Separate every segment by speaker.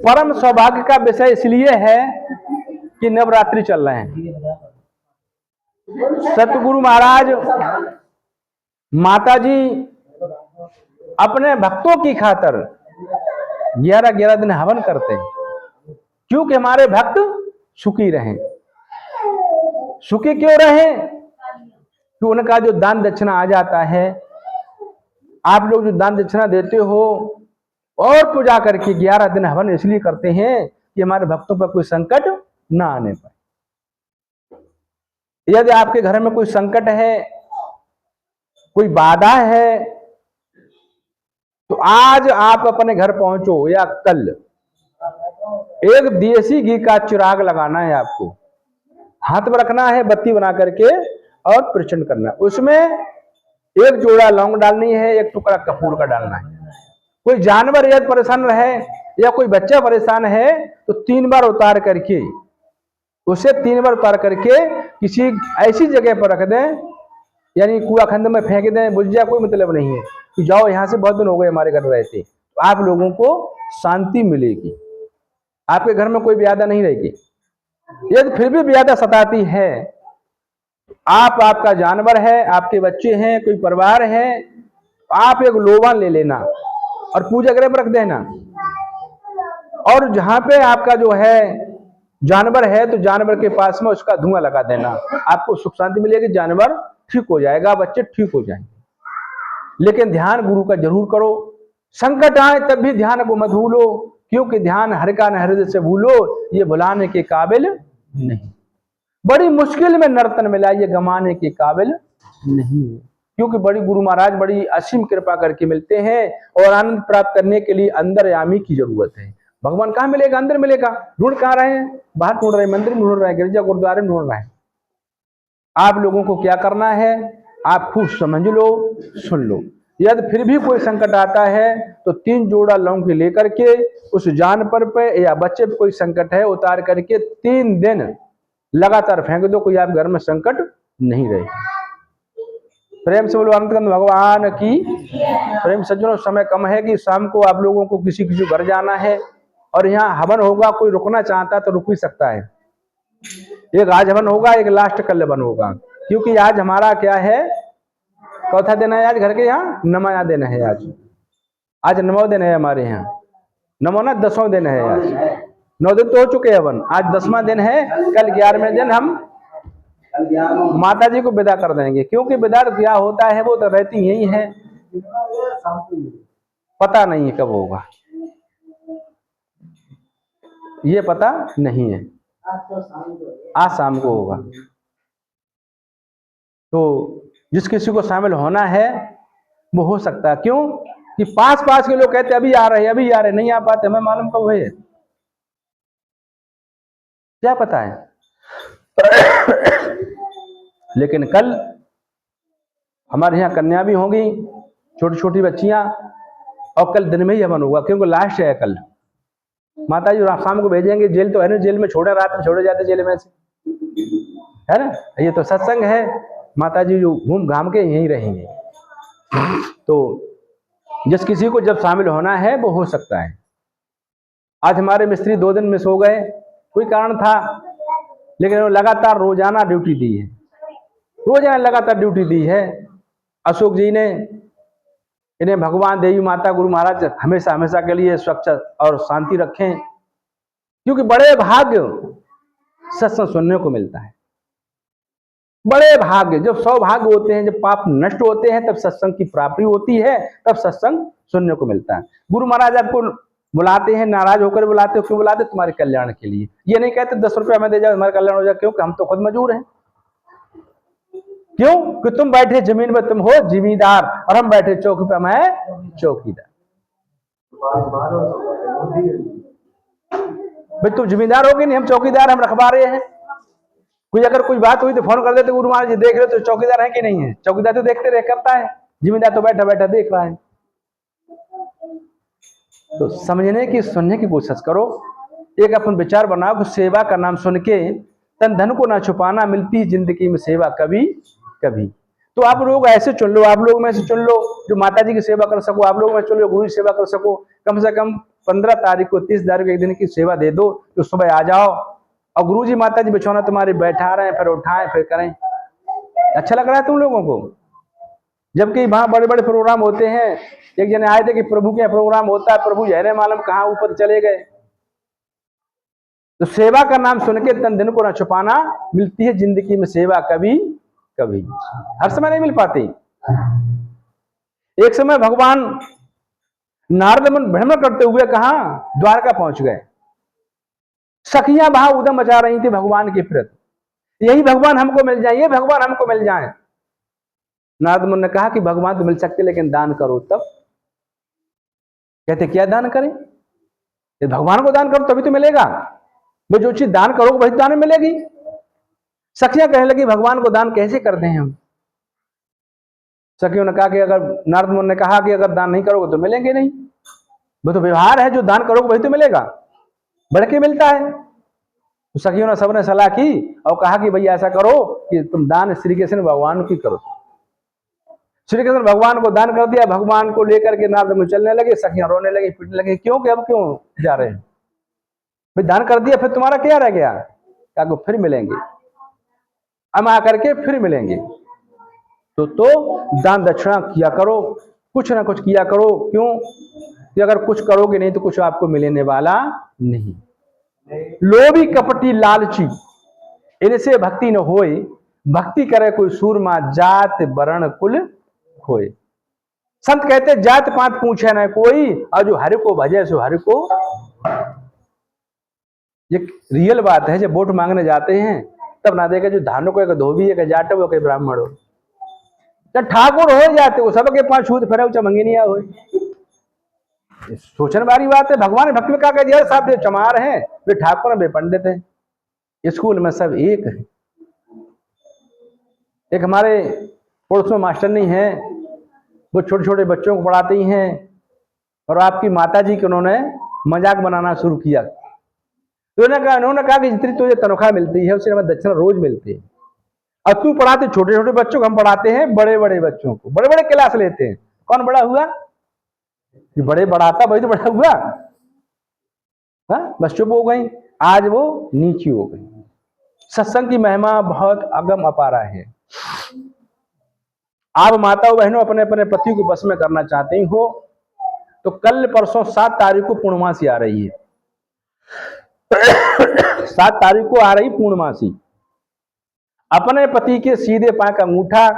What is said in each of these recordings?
Speaker 1: परम सौभाग्य का विषय इसलिए है कि नवरात्रि चल रहे हैं। सतगुरु महाराज माता जी अपने भक्तों की खातर 11-11 दिन हवन करते हैं, क्योंकि हमारे भक्त सुखी रहें। सुखी क्यों रहें? कि उनका जो दान दक्षिणा आ जाता है, आप लोग जो दान दक्षिणा देते हो और पूजा करके 11 दिन हवन इसलिए करते हैं कि हमारे भक्तों पर कोई संकट ना आने पाए। यदि आपके घर में कोई संकट है, कोई बाधा है, तो आज आप अपने घर पहुंचो या कल एक देसी घी का चिराग लगाना है, आपको हाथ में रखना है, बत्ती बना करके और प्रचंड करना है। उसमें एक जोड़ा लौंग डालनी है, एक टुकड़ा कपूर का डालना है। कोई जानवर यदि परेशान रहे या कोई बच्चा परेशान है तो 3 बार उतार करके, उसे 3 बार उतार करके किसी ऐसी जगह पर रख दें, यानी कूड़ा खंड में फेंक दें, बुझ जाए, कोई मतलब नहीं है कि जाओ यहां से बहुत दिन हो गए हमारे घर रहते। तो आप लोगों को शांति मिलेगी, आपके घर में कोई व्याधा नहीं रहेगी। यदि फिर भी व्याधा सताती है, आपका जानवर है, आपके बच्चे हैं, कोई परिवार है, आप एक लोबान ले लेना और पूजा गृह में रख देना। और जहां पे आपका जो है जानवर है, तो जानवर के पास में उसका धुआं लगा देना, आपको सुख शांति मिलेगी, जानवर ठीक हो जाएगा, बच्चे ठीक हो जाएंगे। लेकिन ध्यान गुरु का जरूर करो। संकट आए तब भी ध्यान को मत भूलो, क्योंकि ध्यान हर का न हृदय से भूलो, ये भुलाने के काबिल नहीं। बड़ी मुश्किल में नर्तन मिला, ये गमाने के काबिल नहीं है। क्योंकि बड़ी गुरु महाराज बड़ी असीम कृपा करके मिलते हैं, और आनंद प्राप्त करने के लिए अंतर्यामी की जरूरत है। भगवान कहाँ मिलेगा? अंदर मिलेगा। ढूंढ कहाँ रहे हैं? बाहर ढूंढ रहे हैं, मंदिर में ढूंढ रहे हैं, गिरजा गुरुद्वारे में ढूंढ रहे हैं। आप लोगों को क्या करना है? आप खूब समझ लो, सुन लो। यदि फिर भी कोई संकट आता है तो 3 जोड़ा लौंग लेकर के उस जानवर पे या बच्चे पे कोई संकट है, उतार करके 3 दिन लगातार फेंक दो, कोई आप घर में संकट नहीं रहे। प्रेम से बोलो अनंत भगवान की। प्रेम सज्जनों, समय कम है कि शाम को आप लोगों को किसी घर जाना है और यहाँ हवन होगा। कोई रुकना चाहता तो रुक ही सकता है। एक आज हवन होगा, एक लास्ट कल हवन होगा, क्योंकि आज हमारा क्या है, चौथा दिन है आज घर के यहाँ, नमाया दिन है आज 9वां दिन है हमारे यहाँ। 9वां ना 10वां दिन है आज। 9 दिन तो हो चुके हैं हवन, आज 10वां दिन है। कल 11वें दिन हम माता जी को विदा कर देंगे, क्योंकि विदा क्या होता है वो तो रहती यही है, पता नहीं है कब होगा, ये पता नहीं है। आज शाम को होगा। तो जिस किसी को शामिल होना है वो हो सकता है। क्यों कि 5 के लोग कहते अभी आ रहे, अभी आ रहे, नहीं आ पाते, हमें मालूम कब है, क्या पता है। लेकिन कल हमारे यहाँ कन्या भी होंगी, छोटी छोटी बच्चियां, और कल दिन में ही हवन होगा, क्योंकि लास्ट है कल। माता जी शाम को भेजेंगे, जेल तो है ना, जेल में छोड़े, रात में छोड़े जाते जेल में से, है ना। ये तो सत्संग है, माता जी जो घूम घाम के यहीं रहेंगे। तो जिस किसी को जब शामिल होना है वो हो सकता है। आज हमारे मिस्त्री 2 दिन मिस हो गए, कोई कारण था, लेकिन वो लगातार रोजाना ड्यूटी दी है, रोजाना लगातार ड्यूटी दी है। अशोक जी ने, इन्हें भगवान देवी माता गुरु महाराज हमेशा हमेशा के लिए स्वच्छ और शांति रखें, क्योंकि बड़े भाग्य सत्संग सुनने को मिलता है। बड़े भाग्य, जब सौभाग्य होते हैं, जब पाप नष्ट होते हैं, तब सत्संग की प्राप्ति होती है, तब सत्संग सुनने को मिलता है। गुरु महाराज आपको बुलाते हैं, नाराज होकर बुलाते हो, क्यों बुलाते? तुम्हारे कल्याण के लिए। ये नहीं कहते 10 रुपया हमें दे जाओ हमारा कल्याण हो जाए, क्योंकि हम तो खुद मजबूर हैं। क्यों कि तुम बैठे जमीन में तुम हो जिम्मेदार, और हम बैठे चौकी पे मैं चौकीदार। भाई तुम जिम्मेदार हो गए नहीं, हम चौकीदार, हम रखवारे हैं। कोई अगर कोई बात हुई तो फोन कर देते, गुरु महाराज जी देख रहे तो चौकीदार है कि नहीं है? चौकीदार तो देखते रह करता है, जिम्मेदार तो बैठा बैठा देख रहा है। तो समझने की, सुनने की कोशिश करो। एक अपन विचार बनाओ कि सेवा का नाम सुन के तन धन को ना छुपाना, मिलती जिंदगी में सेवा कभी कभी। तो आप लोग ऐसे चुन लो, आप लोग में से चुन लो जो माता जी की सेवा कर सको, आप लोग में चुन लो गुरु की सेवा कर सको। कम से कम 15 तारीख को 30 तारीख को एक दिन की सेवा दे दो, तो सुबह आ जाओ और गुरु जी माता जी बिछौना तुम्हारे बैठा रहे हैं, फिर उठाएं फिर करें। अच्छा लग रहा है तुम लोगों को? जबकि वहां बड़े बड़े प्रोग्राम होते हैं। एक जने आए थे कि प्रभु के प्रोग्राम होता है, प्रभु जहरे मालूम कहाँ ऊपर चले गए। तो सेवा का नाम सुन के तन दिन को न छुपाना, मिलती है जिंदगी में सेवा कभी कभी, हर समय नहीं मिल पाती। एक समय भगवान नारद मुनि भ्रमण करते हुए कहा द्वारका पहुंच गए। सखियां वहां उदम मचा रही थी भगवान के प्रति, यही भगवान हमको मिल जाए, ये भगवान हमको मिल जाए। नारद मुनि ने कहा कि भगवान तो मिल सकते लेकिन दान करो तब। कहते क्या दान करें? भगवान को दान करो तभी तो मिलेगा। वो जो चीज दान करोगे वही दान मिलेगी। सखियां कहने लगी भगवान को दान कैसे करते हैं हम? सखियों ने कहा कि अगर नारद मुनि ने कहा कि अगर दान नहीं करोगे तो मिलेंगे नहीं, वो तो व्यवहार है, जो दान करोगे वही तो मिलेगा, बढ़ के मिलता है। तो सखियों ने सबने सलाह की और कहा कि भैया ऐसा करो कि तुम दान श्री कृष्ण भगवान की करो। श्री कृष्ण भगवान को दान कर दिया। भगवान को लेकर के नारद मुनि चलने लगे, सखियां रोने लगी, पीटने लगी, क्यों कि अब क्यों जा रहे हैं भाई, दान कर दिया फिर तुम्हारा क्या रह गया? क्या फिर मिलेंगे, अब आकर के फिर मिलेंगे। तो दान दक्षिणा किया करो, कुछ ना कुछ किया करो। क्यों कि अगर कुछ करोगे नहीं तो कुछ आपको मिलने वाला नहीं। लोभी कपटी लालची इनसे भक्ति न होए, भक्ति करे कोई सूरमा, जात वर्ण कुल खोए। संत कहते जात पात पूछे न कोई, और जो हरि को भजे सो हरि को। ये रियल बात है। जब वोट मांगने जाते हैं तब ना देखे जो धानो को एक धोबी एक जाट हो के ब्राह्मण हो, जब ठाकुर हो जाते वो सबके पास छूत फिर चमंगिनिया हो। सोचने वाली बात है। भगवान भक्ति में क्या कह दिया, साहब जो चमार हैं वे ठाकुर वे पंडित हैं, स्कूल में सब एक है। एक हमारे पड़ोस में मास्टर नहीं है, वो छोटे छोटे बच्चों को पढ़ाती हैं, और आपकी माता जी के उन्होंने मजाक बनाना शुरू किया। तो उन्होंने कहा कि जितनी तुझे तनख्वाह मिलती है उससे हमें दक्षिणा रोज मिलती है, और तू पढ़ाते छोटे छोटे बच्चों को, हम पढ़ाते हैं बड़े बड़े बच्चों को, बड़े बड़े क्लास लेते हैं। कौन बड़ा हुआ? कि बड़े बढ़ाता वही तो बड़ा हुआ। हाँ, बस चुप हो गई, आज वो नीची हो गई। सत्संग की महिमा बहुत अगम अपारा है। आप माताओं बहनों अपने अपने पति को बस में करना चाहते हो तो कल परसों 7 तारीख को पूर्णमासी आ रही है। 7 तारीख को आ रही पूर्णमासी। अपने पति के सीधे पांव का अंगूठा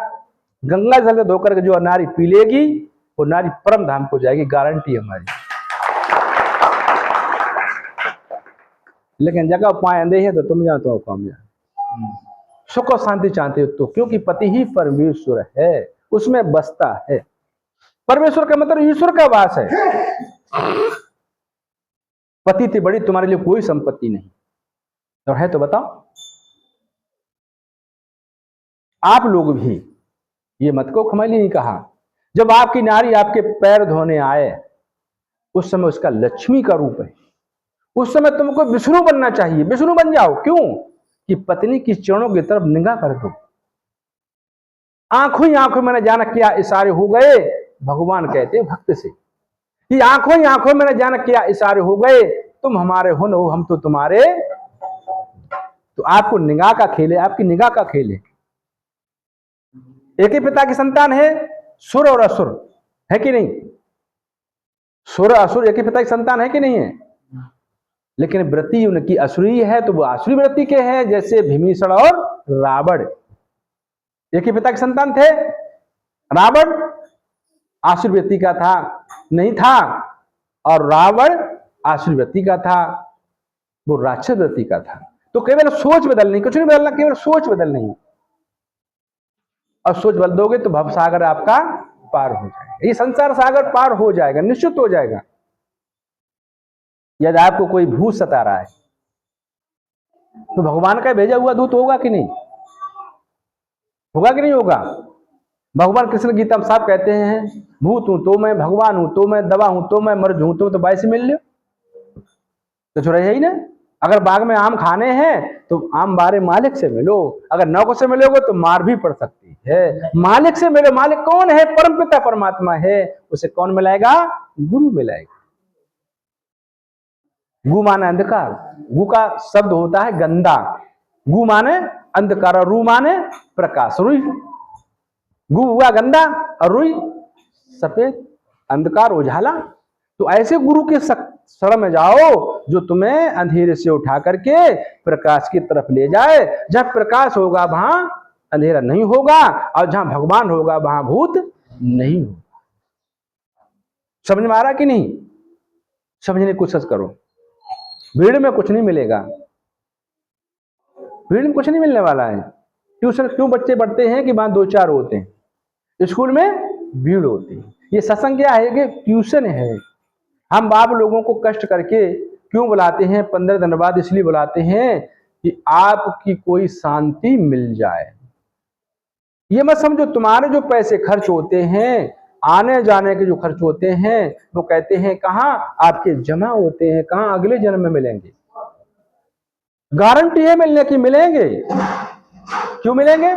Speaker 1: गंगा जल से धोकर के जो नारी पी लेगी वो नारी परम धाम को जाएगी, गारंटी है हमारी। लेकिन जगह पाए अंधे है तो तुम जाओ तो काम जाओ। सुख और शांति चाहते हो तो, क्योंकि पति ही परमेश्वर है, उसमें बसता है। परमेश्वर का मतलब ईश्वर का वास है। पति से बड़ी तुम्हारे लिए कोई संपत्ति नहीं, और है तो बताओ। आप लोग भी ये मत को खमैली नहीं कहा। जब आपकी नारी आपके पैर धोने आए उस समय उसका लक्ष्मी का रूप है, उस समय तुमको विष्णु बनना चाहिए, विष्णु बन जाओ। क्यों कि पत्नी की चरणों की तरफ निगाह कर दो। आंखों ही आंखों में न जाना क्या इशारे हो गए, भगवान कहते हैं भक्त से कि आंखों ही आंखों में न जाना क्या इशारे हो गए, तुम हमारे हो न हो हम तो तुम्हारे। तो आपको निगाह का खेल है, आपकी निगाह का खेल है। एक ही पिता की संतान है, सुर और असुर, है कि नहीं? सुर असुर एक ही पिता की संतान है कि नहीं है? लेकिन वृत्ति उनकी असुरी है, तो वो आसुरी वृत्ति के हैं, जैसे भीमीषण और रावण एक ही पिता के संतान थे। रावण आसुरी वृत्ति का था नहीं था, और रावण आसुरी वृत्ति का था, वो राक्षस वृत्ति का था। तो केवल सोच बदलनी, कुछ नहीं बदलना, केवल सोच बदलनी। और सोच बदल दोगे तो भव सागर आपका पार हो जाएगा, ये संसार सागर पार हो जाएगा, निश्चित हो जाएगा। यदि आपको कोई भूत सता रहा है तो भगवान का भेजा हुआ दूत होगा कि नहीं? होगा कि नहीं होगा? भगवान कृष्ण गीता में साफ कहते हैं, भूत हूं तो मैं, भगवान हूं तो मैं, दवा हूं तो मैं, मर्ज हूं तो 22 मिल लो तो रहे ही ना। अगर बाग में आम खाने हैं तो आम बारे मालिक से मिलो, अगर नौकर से मिलोगे तो मार भी पड़ सकती है। मालिक से मिलो। मालिक कौन है? परमपिता परमात्मा है। उसे कौन मिलाएगा? गुरु मिलाएगा। गु माने अंधकार। गु का शब्द होता है गंदा। गु माने अंधकार और रू माने प्रकाश। रुई, गु हुआ गंदा और रुई सफेद, अंधकार उजाला। तो ऐसे गुरु के शरण में जाओ जो तुम्हें अंधेरे से उठा करके प्रकाश की तरफ ले जाए। जब प्रकाश होगा वहां अंधेरा नहीं होगा, और जहां भगवान होगा वहां भूत नहीं होगा। समझ में आ रहा कि नहीं? समझने की कोशिश करो। भीड़ में कुछ नहीं मिलेगा, भीड़ में कुछ नहीं मिलने वाला है। ट्यूशन क्यों बच्चे बढ़ते हैं कि वहां 2-4 होते हैं, स्कूल में भीड़ होती है। ये सत्संग क्या है कि ट्यूशन है। हम बाप लोगों को कष्ट करके क्यों बुलाते हैं 15 दिन बाद? इसलिए बुलाते हैं कि आपकी कोई शांति मिल जाए। ये मत समझो तुम्हारे जो पैसे खर्च होते हैं, आने जाने के जो खर्च होते हैं, वो कहते हैं कहां? आपके जमा होते हैं, कहां? अगले जन्म में मिलेंगे। गारंटी है मिलने की, मिलेंगे। क्यों मिलेंगे?